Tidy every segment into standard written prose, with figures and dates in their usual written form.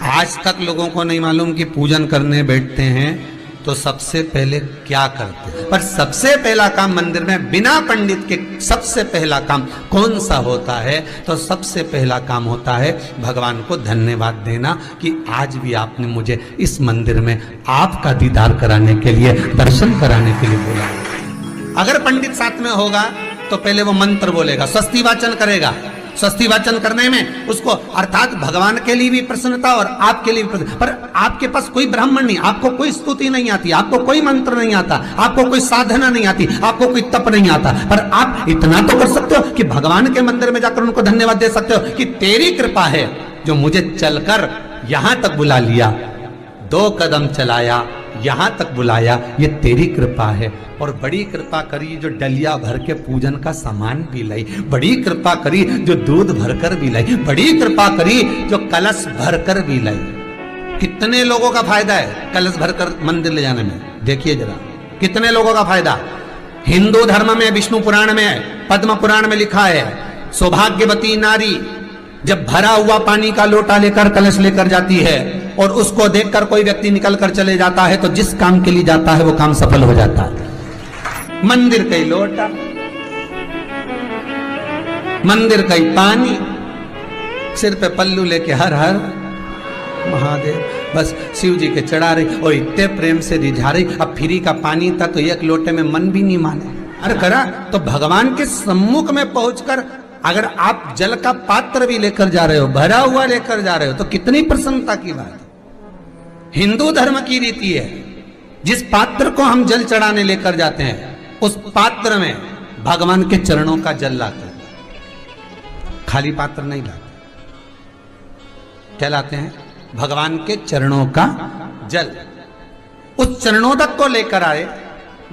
आज तक लोगों को नहीं मालूम कि पूजन करने बैठते हैं तो सबसे पहले क्या करते हैं। पर सबसे पहला काम मंदिर में बिना पंडित के सबसे पहला काम कौन सा होता है? तो सबसे पहला काम होता है भगवान को धन्यवाद देना कि आज भी आपने मुझे इस मंदिर में आपका दीदार कराने के लिए, दर्शन कराने के लिए बोला। अगर पंडित साथ में होगा तो पहले वो मंत्र बोलेगा, स्वस्ति वाचन करेगा। स्वस्ति वाचन करने में उसको अर्थात भगवान के लिए भी प्रसन्नता और आपके लिए भी प्रसन्नता। पर आपके पास कोई ब्राह्मण नहीं, आपको कोई स्तुति नहीं आती, आपको कोई मंत्र नहीं आता, आपको कोई साधना नहीं आती, आपको कोई तप नहीं आता, पर आप इतना तो कर सकते हो कि भगवान के मंदिर में जाकर उनको धन्यवाद दे सकते हो कि तेरी कृपा है जो मुझे चलकर यहां तक बुला लिया, 2 कदम चलाया, यहां तक बुलाया, ये तेरी कृपा है। और बड़ी कृपा करी जो डलिया भर के पूजन का सामान भी लाई, बड़ी कृपा करी जो दूध भरकर भी लाई, बड़ी कृपा करी जो कलश भरकर भी लाई। कितने लोगों का फायदा है कलश भरकर मंदिर ले जाने में? देखिए जरा कितने लोगों का फायदा। हिंदू धर्म में विष्णु पुराण में, पद्म पुराण में लिखा है, सौभाग्यवती नारी जब भरा हुआ पानी का लोटा लेकर कलश लेकर जाती है और उसको देखकर कोई व्यक्ति निकल कर चले जाता है तो जिस काम के लिए जाता है वो काम सफल हो जाता है। मंदिर का ही लोटा, मंदिर का ही पानी, सिर पे पल्लू लेके हर हर महादेव, बस शिव जी के चढ़ा रही और इतने प्रेम से रिझा रही। अब फ्री का पानी था तो एक लोटे में मन भी नहीं माने। अरे करा तो भगवान के सम्मुख में पहुंचकर अगर आप जल का पात्र भी लेकर जा रहे हो, भरा हुआ लेकर जा रहे हो, तो कितनी प्रसन्नता की बात है। हिंदू धर्म की रीति है, जिस पात्र को हम जल चढ़ाने लेकर जाते हैं उस पात्र में भगवान के चरणों का जल लाते हैं, खाली पात्र नहीं लाते। क्या लाते हैं? भगवान के चरणों का जल। उस चरणोदक को लेकर आए,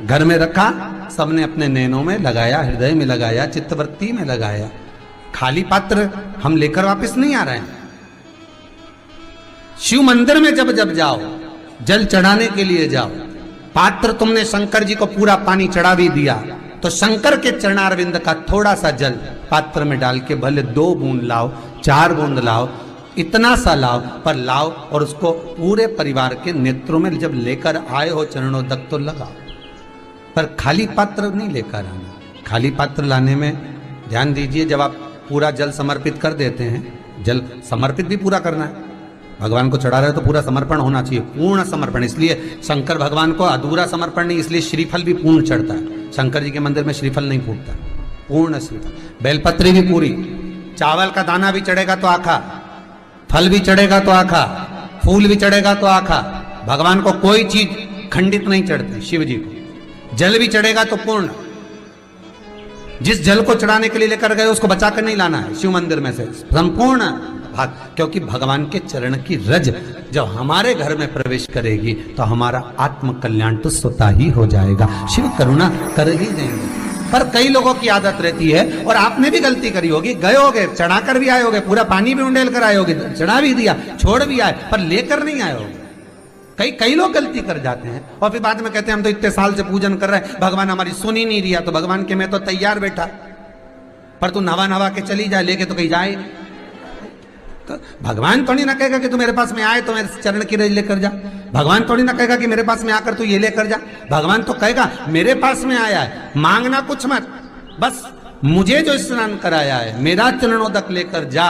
घर में रखा, सबने अपने नैनों में लगाया, हृदय में लगाया, चित्तवृत्ति में लगाया। खाली पात्र हम लेकर वापस नहीं आ रहे हैं। शिव मंदिर में जब जब जाओ, जल चढ़ाने के लिए जाओ, पात्र तुमने शंकर जी को पूरा पानी चढ़ा भी दिया तो शंकर के चरणारविंद का थोड़ा सा जल पात्र में डाल के भले 2 बूंद लाओ, 4 बूंद लाओ, इतना सा लाओ, पर लाओ और उसको पूरे परिवार के नेत्रों में जब लेकर आए हो चरणोदक तो लगाओ। पर खाली पात्र नहीं लेकर आना। खाली पात्र लाने में ध्यान दीजिए, जब आप पूरा जल समर्पित कर देते हैं, जल समर्पित भी पूरा करना है, भगवान को चढ़ा रहे हो तो पूरा समर्पण होना चाहिए, पूर्ण समर्पण। इसलिए शंकर भगवान को अधूरा समर्पण नहीं, इसलिए श्रीफल भी पूर्ण चढ़ता है। शंकर जी के मंदिर में श्रीफल नहीं फूटता, पूर्ण श्रीफल। बेलपत्री भी पूरी, चावल का दाना भी चढ़ेगा तो आखा, फल भी चढ़ेगा तो आखा, फूल भी चढ़ेगा तो आखा। भगवान को कोई चीज खंडित नहीं चढ़ती, शिव जी को जल भी चढ़ेगा तो पूर्ण। जिस जल को चढ़ाने के लिए लेकर गए उसको बचाकर नहीं लाना है शिव मंदिर में से, संपूर्ण भाग। क्योंकि भगवान के चरण की रज जब हमारे घर में प्रवेश करेगी तो हमारा आत्म कल्याण तो स्वतः ही हो जाएगा, शिव करुणा कर ही देंगे। पर कई लोगों की आदत रहती है, और आपने भी गलती करी होगी, गए होगे, चढ़ाकर भी आए होगे, पूरा पानी भी उंडेल कर आए होगे, चढ़ा भी दिया, छोड़ भी आए, पर लेकर नहीं आए होगे। कई लोग गलती कर जाते हैं और फिर बाद में कहते हैं हम तो इतने साल से पूजन कर रहे हैं, भगवान हमारी सुन ही नहीं रिया। तो भगवान के मैं तो तैयार बैठा, पर तू नवा के चली जाए, लेके तो कहीं जाए। तो भगवान थोड़ी ना कहेगा कि तू मेरे पास में आए तो मेरे चरण की रज लेकर जा। भगवान थोड़ी ना कहेगा कि मेरे पास में आकर तू ये लेकर जा। भगवान तो कहेगा मेरे पास में आया है, मांगना कुछ मत, बस मुझे जो स्नान कराया है मेरा चरणोदक लेकर जा,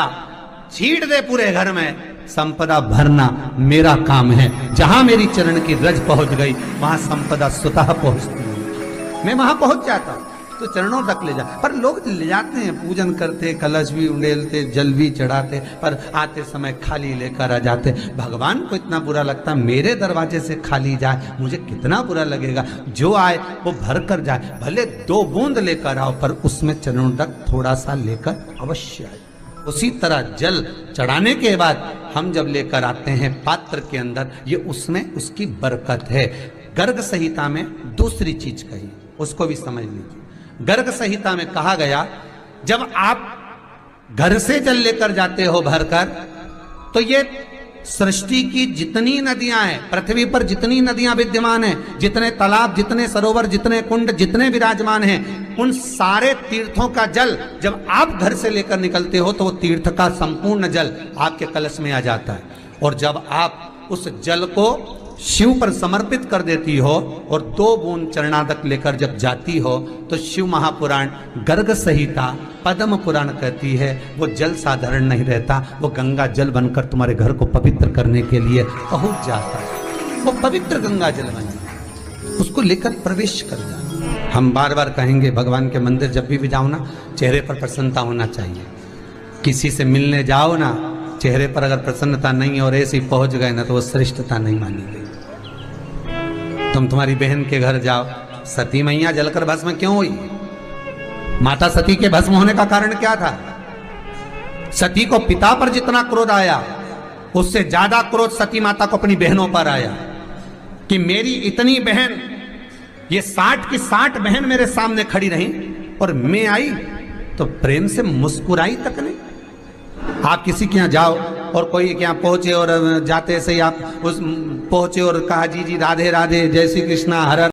छीट दे पूरे घर में, संपदा भरना मेरा काम है। जहां मेरी चरण की रज पहुंच गई वहां संपदा स्वतः पहुंचती है, मैं वहां पहुंच जाता हूं। तो चरणों तक ले जा, पर लोग ले जाते हैं, पूजन करते, कलश भी उंडेलते, जल भी चढ़ाते, पर आते समय खाली लेकर आ जाते। भगवान को इतना बुरा लगता, मेरे दरवाजे से खाली जाए, मुझे कितना बुरा लगेगा। जो आए वो भर कर जाए, भले 2 बूंद लेकर आओ, पर उसमें चरणों तक थोड़ा सा लेकर अवश्य आए। उसी तरह जल चढ़ाने के बाद हम जब लेकर आते हैं पात्र के अंदर, ये उसमें उसकी बरकत है। गर्ग संहिता में दूसरी चीज कही, उसको भी समझ लीजिए। गर्ग संहिता में कहा गया, जब आप घर से जल लेकर जाते हो भरकर, तो ये सृष्टि की जितनी नदियां हैं, पृथ्वी पर जितनी नदियां विद्यमान हैं, जितने तालाब, जितने सरोवर, जितने कुंड, जितने विराजमान हैं, उन सारे तीर्थों का जल जब आप घर से लेकर निकलते हो तो वो तीर्थ का संपूर्ण जल आपके कलश में आ जाता है। और जब आप उस जल को शिव पर समर्पित कर देती हो और 2 बूंद चरणादक लेकर जब जाती हो तो शिव महापुराण गर्ग संहिता पद्म पुराण कहती है वो जल साधारण नहीं रहता, वो गंगा जल बनकर तुम्हारे घर को पवित्र करने के लिए पहुंच जाता है। वो पवित्र गंगा जल बन जाता, उसको लेकर प्रवेश कर जाता। हम बार बार कहेंगे भगवान के मंदिर जब भी जाओ ना, चेहरे पर प्रसन्नता होना चाहिए। किसी से मिलने जाओ ना, चेहरे पर अगर प्रसन्नता नहीं और ऐसे ही पहुंच गए ना तो वो श्रेष्ठता नहीं मानी गई। तुम तुम्हारी बहन के घर जाओ, सती मैया जलकर भस्म क्यों हुई? माता सती के भस्म होने का कारण क्या था? सती को पिता पर जितना क्रोध आया उससे ज्यादा क्रोध सती माता को अपनी बहनों पर आया कि मेरी इतनी बहन, ये 60 की 60 बहन मेरे सामने खड़ी रही और मैं आई तो प्रेम से मुस्कुराई तक नहीं। आप किसी के यहाँ जाओ और कोई के यहाँ पहुंचे और जाते से ही आप उस पहुंचे और कहा जी जी राधे राधे, जय श्री कृष्णा, हर